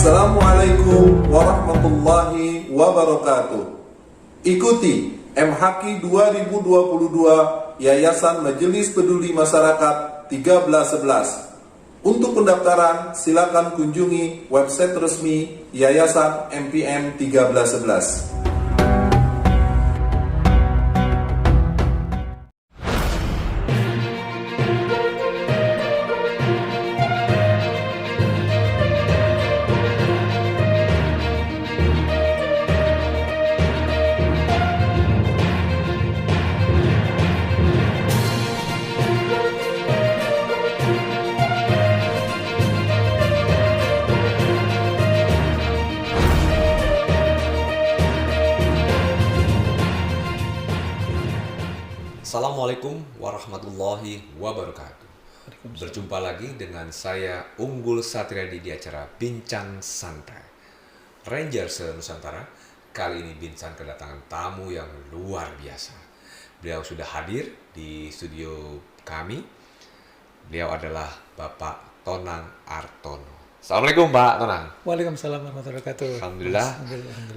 Assalamualaikum warahmatullahi wabarakatuh. Ikuti MHQ 2022 Yayasan Majelis Peduli Masyarakat 1311. Untuk pendaftaran silakan kunjungi website resmi Yayasan MPM 1311. Assalamualaikum warahmatullahi wabarakatuh. Berjumpa lagi dengan saya Unggul Satriadi di acara Bincang Santai Ranger se-Nusantara. Kali ini Bincang kedatangan tamu yang luar biasa. Beliau sudah hadir di studio kami. Beliau adalah Bapak Tonang Artono. Assalamualaikum Pak Tonang. Waalaikumsalam warahmatullahi wabarakatuh. Alhamdulillah.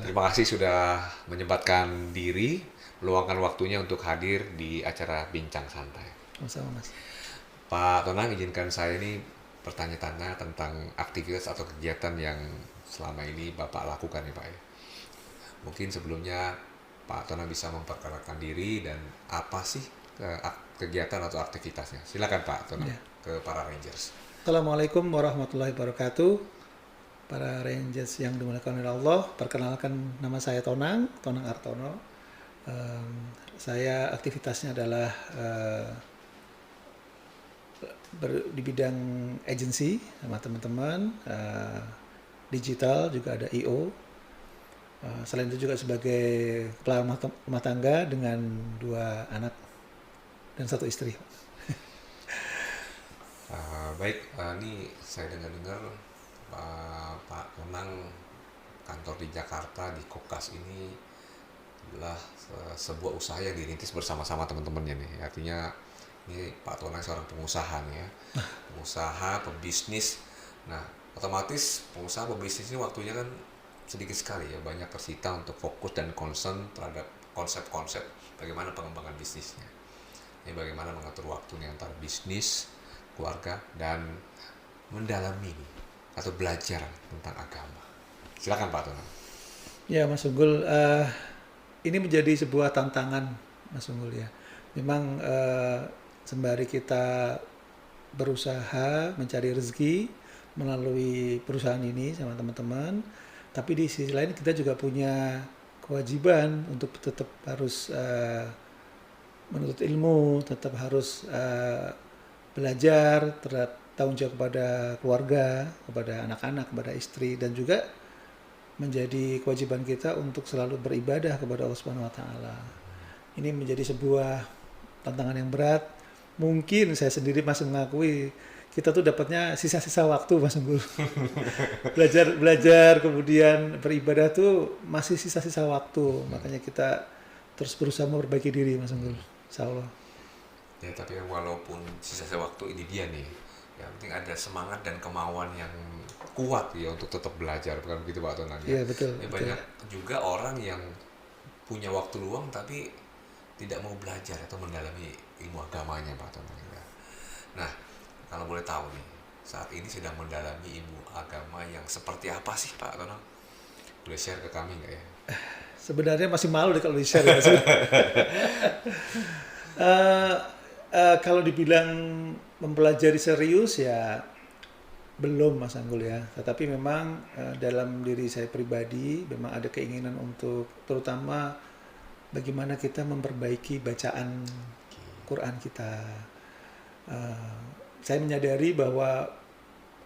Terima kasih sudah menyempatkan diri, meluangkan waktunya untuk hadir di acara Bincang Santai. Sama-sama, Mas. Pak Tonang, izinkan saya ini bertanya-tanya tentang aktivitas atau kegiatan yang selama ini Bapak lakukan ya Pak ya. Mungkin sebelumnya Pak Tonang bisa memperkenalkan diri dan apa sih kegiatan atau aktivitasnya. Silakan Pak Tonang ke para Rangers. Assalamualaikum warahmatullahi wabarakatuh. Para Rangers yang dimuliakan oleh Allah, perkenalkan nama saya Tonang Artono. Saya aktivitasnya adalah di bidang agensi sama teman-teman, digital juga ada I.O. Selain itu juga sebagai kepala rumah tangga dengan 2 anak dan 1 istri. Baik, ini saya dengar-dengar Pak Tonang kantor di Jakarta di Kokas ini adalah sebuah usaha yang dirintis bersama-sama teman-temannya nih. Artinya ini Pak Tonang seorang pengusaha nih ya, pengusaha, pebisnis. Nah, otomatis pengusaha, pebisnis ini waktunya kan sedikit sekali ya, banyak tersita untuk fokus dan concern terhadap konsep-konsep bagaimana pengembangan bisnisnya. Ini bagaimana mengatur waktu nih antara bisnis, keluarga, dan mendalami atau belajar tentang agama. Silakan Pak Tonang. Ya Mas Unggul, ini menjadi sebuah tantangan Mas Unggul ya. Memang sembari kita berusaha mencari rezeki melalui perusahaan ini sama teman-teman, tapi di sisi lain kita juga punya kewajiban untuk tetap harus menuntut ilmu, tetap harus belajar, terhadap tanggung jawab kepada keluarga, kepada anak-anak, kepada istri, dan juga menjadi kewajiban kita untuk selalu beribadah kepada Allah Subhanahu wa taala. Ini menjadi sebuah tantangan yang berat. Mungkin saya sendiri masih mengakui kita tuh dapatnya sisa-sisa waktu Mas Unggul. belajar kemudian beribadah tuh masih sisa-sisa waktu. Makanya kita terus berusaha memperbaiki diri Mas Unggul. Insyaallah. Ya, tapi walaupun sisa-sisa waktu ini dia nih, yang penting ada semangat dan kemauan yang kuat ya untuk tetap belajar, bukan begitu Pak Tonang ya? Iya betul. Ya, banyak juga orang yang punya waktu luang tapi tidak mau belajar atau mendalami ilmu agamanya Pak Tonang ya. Nah, kalau boleh tahu nih, saat ini sedang mendalami ilmu agama yang seperti apa sih Pak Tonang? Boleh share ke kami nggak ya? Sebenarnya masih malu deh kalau di-share ya. Kalau dibilang mempelajari serius ya belum Mas Unggul ya, tetapi memang dalam diri saya pribadi memang ada keinginan untuk terutama bagaimana kita memperbaiki bacaan Quran kita. Saya menyadari bahwa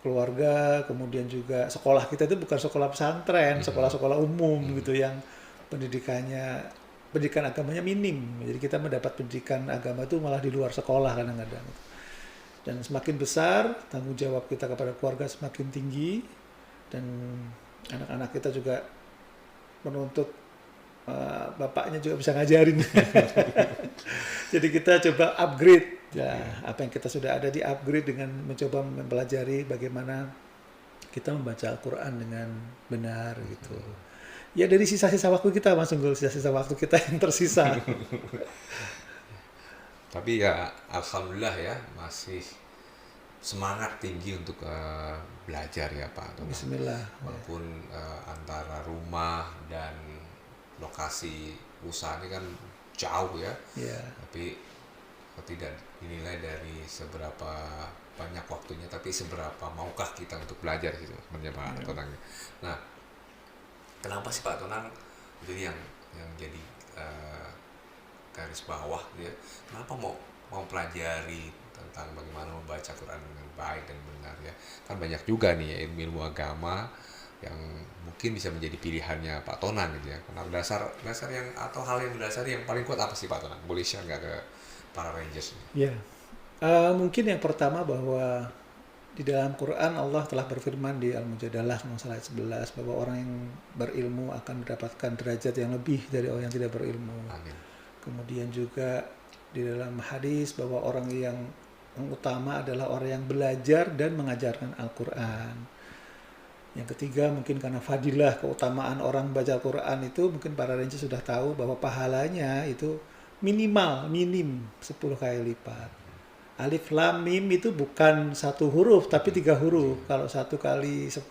keluarga kemudian juga sekolah kita itu bukan sekolah pesantren, sekolah-sekolah umum gitu yang pendidikan agamanya minim. Jadi kita mendapat pendidikan agama itu malah di luar sekolah kadang-kadang. Dan semakin besar tanggung jawab kita kepada keluarga semakin tinggi, dan anak-anak kita juga menuntut bapaknya juga bisa ngajarin. Jadi kita coba upgrade ya, apa yang kita sudah ada di upgrade dengan mencoba mempelajari bagaimana kita membaca Al-Quran dengan benar gitu. Ya dari sisa-sisa waktu kita, Mas Unggul, sisa-sisa waktu kita yang tersisa. Tapi ya alhamdulillah ya masih semangat tinggi untuk belajar ya Pak Tonang. Bismillah. Walaupun antara rumah dan lokasi usaha ini kan jauh ya, Ya. tapi tidak dinilai dari seberapa banyak waktunya, tapi seberapa maukah kita untuk belajar gitu sebenarnya Pak Tonang. Nah, kenapa sih Pak Tonang jadi yang jadi garis bawah gitu ya? Kenapa mau pelajari tentang bagaimana membaca Quran dengan baik dan benar ya? Kan banyak juga nih ya ilmu agama yang mungkin bisa menjadi pilihannya Pak Tonang gitu ya. Karena dasar yang atau hal yang mendasar yang paling kuat apa sih Pak Tonang? Boleh share nggak ke para Rangers ini? Ya. Mungkin yang pertama bahwa di dalam Quran Allah telah berfirman di Al-Mujadalah ayat 11 bahwa orang yang berilmu akan mendapatkan derajat yang lebih dari orang yang tidak berilmu. Amin. Kemudian juga di dalam hadis bahwa orang yang utama adalah orang yang belajar dan mengajarkan Al-Quran. Yang ketiga mungkin karena fadilah keutamaan orang baca Al-Quran itu mungkin para Rangers sudah tahu bahwa pahalanya itu minim 10 kali lipat. Alif lam mim itu bukan satu huruf tapi 3 huruf. Kalau 1 kali 10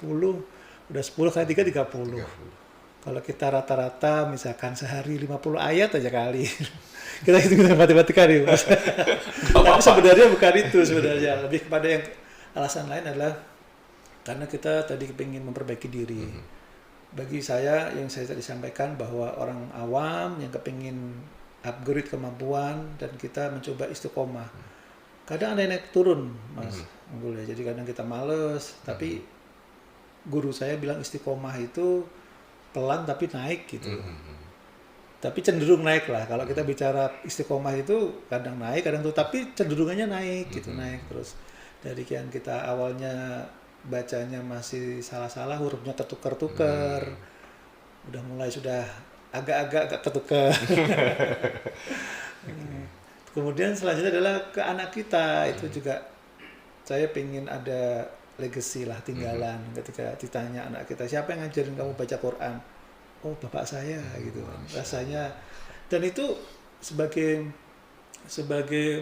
udah 10 kali 3 30. Kalau kita rata-rata misalkan sehari 50 ayat aja kali. Kita hitung matematika nih Mas. Tapi sebenarnya bukan itu sebenarnya. Lebih kepada yang alasan lain adalah karena kita tadi kepingin memperbaiki diri. Bagi saya yang saya tadi sampaikan bahwa orang awam yang kepingin upgrade kemampuan dan kita mencoba istiqomah. Kadang ada yang naik turun Mas Unggul ya. Jadi kadang kita males. Tapi guru saya bilang istiqomah itu pelan tapi naik gitu. Tapi cenderung naik lah. Kalau kita bicara istiqomah itu kadang naik, kadang tuh, tapi cenderungannya naik gitu, naik terus. Dari yang kita awalnya bacanya masih salah-salah, hurufnya ketukar-tukar, udah mulai sudah agak-agak ketukar. Kemudian selanjutnya adalah ke anak kita, itu juga saya pengen ada legacy lah, tinggalan. Ketika ditanya anak kita, siapa yang ngajarin kamu baca Quran? Oh, bapak saya gitu kan. Rasanya, dan itu sebagai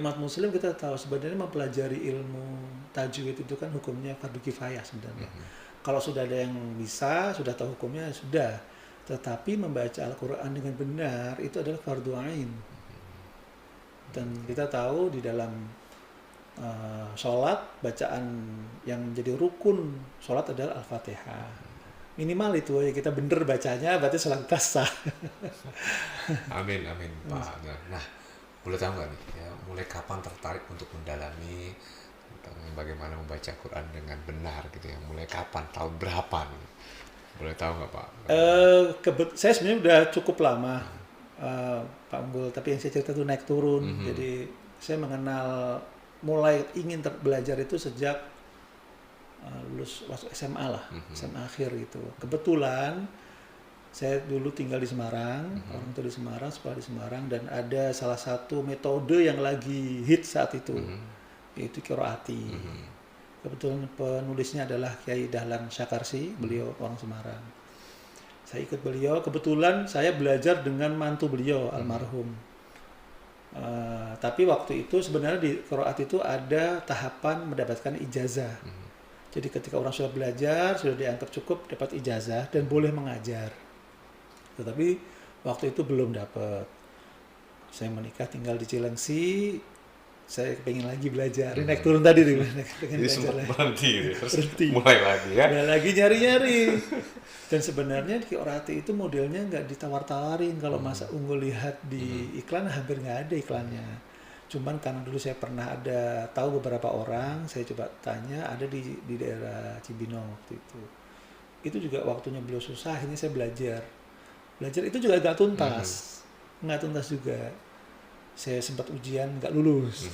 umat muslim kita tahu sebenarnya mempelajari ilmu tajwid itu kan hukumnya fardu kifayah sebenarnya. Kalau sudah ada yang bisa, sudah tahu hukumnya, sudah. Tetapi membaca Al-Quran dengan benar itu adalah fardu ain. Dan kita tahu di dalam sholat, bacaan yang menjadi rukun sholat adalah Al-Fatihah. Minimal itu ya, kita bener bacanya berarti sholat kita sah. Amin Pak. Nah, boleh tahu nggak nih ya, mulai kapan tertarik untuk mendalami tentang bagaimana membaca Quran dengan benar gitu ya? Mulai kapan, tahun berapa nih? Boleh tahu nggak Pak? Saya sebenarnya udah cukup lama Pak Unggul, tapi yang saya cerita itu naik turun. Jadi saya mengenal, mulai ingin belajar itu sejak lulus waktu SMA lah, SMA akhir gitu. Kebetulan saya dulu tinggal di Semarang, orang tua di Semarang, sekolah di Semarang, dan ada salah satu metode yang lagi hit saat itu, yaitu qiraati. Kebetulan penulisnya adalah Kiai Dahlan Syakarsi, beliau orang Semarang. Saya ikut beliau, kebetulan saya belajar dengan mantu beliau, almarhum. Tapi waktu itu sebenarnya di qiraat itu ada tahapan mendapatkan ijazah. Jadi ketika orang sudah belajar, sudah dianggap cukup dapat ijazah dan boleh mengajar. Tetapi waktu itu belum dapat. Saya menikah tinggal di Cilengsi, saya pengen lagi belajar. Naik turun tadi nih, pengen Jadi sempat berhenti, mulai lagi ya. Mulai lagi nyari-nyari. Dan sebenarnya di qiraati itu modelnya nggak ditawar-tawarin. Kalau Mas Unggul lihat di iklan, hampir nggak ada iklannya. Cuman karena dulu saya pernah tahu beberapa orang, saya coba tanya, ada di daerah Cibinong waktu itu. Itu juga waktunya beliau susah, ini saya belajar. Belajar itu juga agak tuntas. Nggak tuntas juga. Saya sempat ujian, nggak lulus.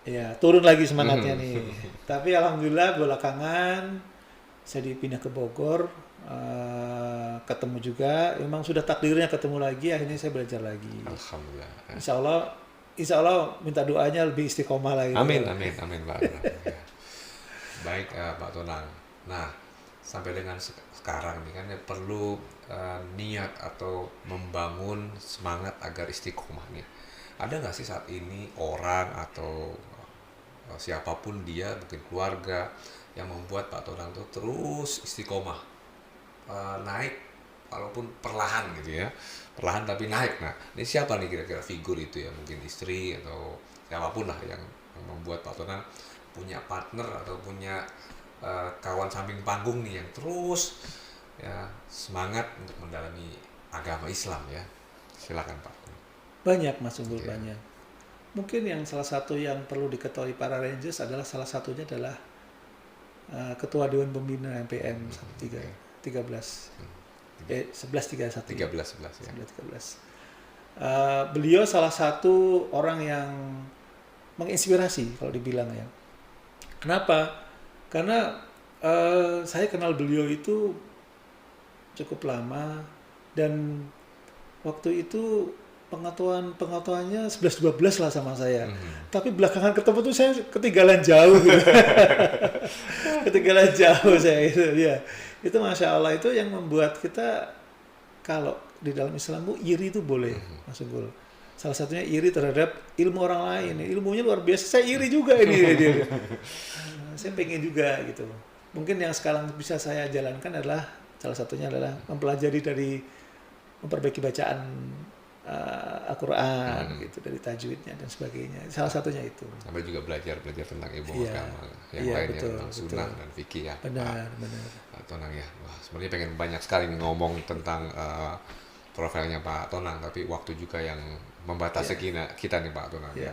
Ya, turun lagi semangatnya nih. Tapi alhamdulillah belakangan saya dipindah ke Bogor, ketemu juga, memang sudah takdirnya ketemu lagi, akhirnya saya belajar lagi. Alhamdulillah. Insya Allah minta doanya lebih istiqomah lagi. Amin Pak. Baik, Pak Tonang. Nah, sampai dengan sekarang nih kan ya perlu niat atau membangun semangat agar istiqomah nih. Ada nggak sih saat ini orang atau siapapun dia, mungkin keluarga, yang membuat Pak Tonang tuh terus istiqomah, naik walaupun perlahan gitu ya, perlahan tapi naik. Nah, ini siapa nih kira-kira figur itu ya? Mungkin istri atau siapapun lah yang membuat Pak Tonang punya partner atau punya kawan samping panggung nih yang terus ya semangat untuk mendalami agama Islam ya. Silakan Pak. Banyak Mas Unggul, Iya. banyak. Mungkin yang salah satu yang perlu diketahui para Rangers adalah salah satunya adalah Ketua Dewan Pembina MPM 13 1131 13 ya. 1113. Beliau salah satu orang yang menginspirasi kalau dibilang ya. Kenapa? Karena saya kenal beliau itu cukup lama dan waktu itu pengetahuannya 11-12 lah sama saya. Tapi belakangan ketemu tuh saya ketinggalan jauh gitu. Ketinggalan jauh saya itu ya. Itu Masya Allah itu yang membuat kita kalau di dalam Islam tuh iri itu boleh, Mas Unggul. Salah satunya iri terhadap ilmu orang lain. Ilmunya luar biasa. Saya iri juga ini dia. Saya pengen juga gitu. Mungkin yang sekarang bisa saya jalankan adalah salah satunya adalah mempelajari dari memperbaiki bacaan Al-Quran gitu, dari tajwidnya dan sebagainya. Salah satunya itu. Sampai juga belajar tentang ilmu agama yang lain betul, tentang sunnah dan fikih ya. Benar. Pak Tonang ya. Wah, sebenarnya pengen banyak sekali nih ngomong tentang profilnya Pak Tonang, tapi waktu juga yang membatasi kita nih Pak Tonang. Ya.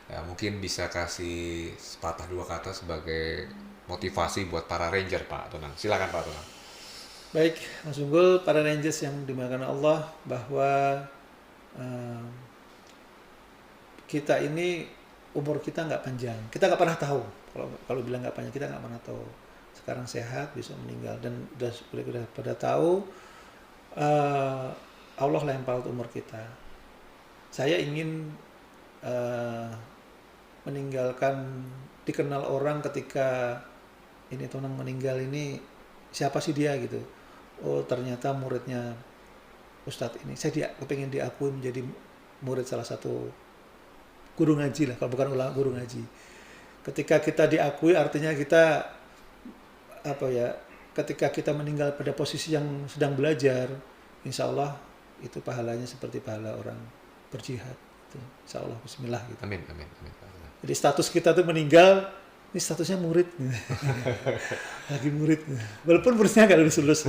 Ya, mungkin bisa kasih sepatah dua kata sebagai motivasi buat para ranger Pak Tonang. Silakan Pak Tonang. Baik, Mas Unggul, para Rangers yang dimuliakan Allah, bahwa kita ini umur kita nggak panjang, kita nggak pernah tahu. Kalau bilang nggak panjang, kita nggak pernah tahu. Sekarang sehat, besok meninggal, dan udah pada tahu Allah lah yang paut umur kita. Saya ingin meninggalkan, dikenal orang ketika ini Tonang meninggal ini siapa sih dia gitu. Oh ternyata muridnya Ustadz ini. Saya pengen diakui menjadi murid salah satu guru ngaji lah, kalau bukan ulama, guru ngaji. Ketika kita diakui artinya kita ketika kita meninggal pada posisi yang sedang belajar, insya Allah itu pahalanya seperti pahala orang berjihad. Insya Allah, bismillah gitu. Amin. Jadi status kita tuh meninggal, ini statusnya murid. Lagi murid. Walaupun muridnya nggak lulus.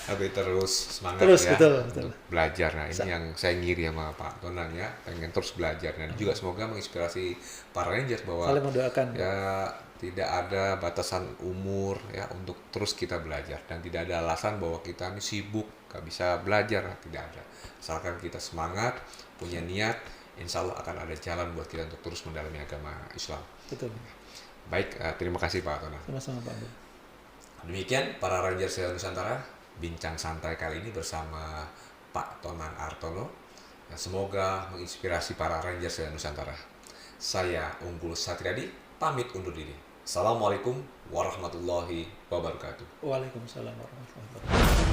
Tapi terus semangat ya Betul. untuk belajar. Nah ini yang saya ngiri sama Pak Tonang ya, pengen terus belajar dan juga semoga menginspirasi para Rangers bahwa Saling mendoakan. ya tidak ada batasan umur ya untuk terus kita belajar, dan tidak ada alasan bahwa kita ini sibuk gak bisa belajar, tidak ada. Asalkan kita semangat, punya niat, insya Allah akan ada jalan buat kita untuk terus mendalami agama Islam. Betul. Baik, terima kasih Pak Tonang. Sama-sama Pak Abdul. Demikian para Rangers Nusantara, bincang santai kali ini bersama Pak Tonang Artono. Semoga menginspirasi para Rangers Nusantara. Saya Unggul Satriadi, pamit undur diri. Assalamualaikum warahmatullahi wabarakatuh. Waalaikumsalam warahmatullahi wabarakatuh.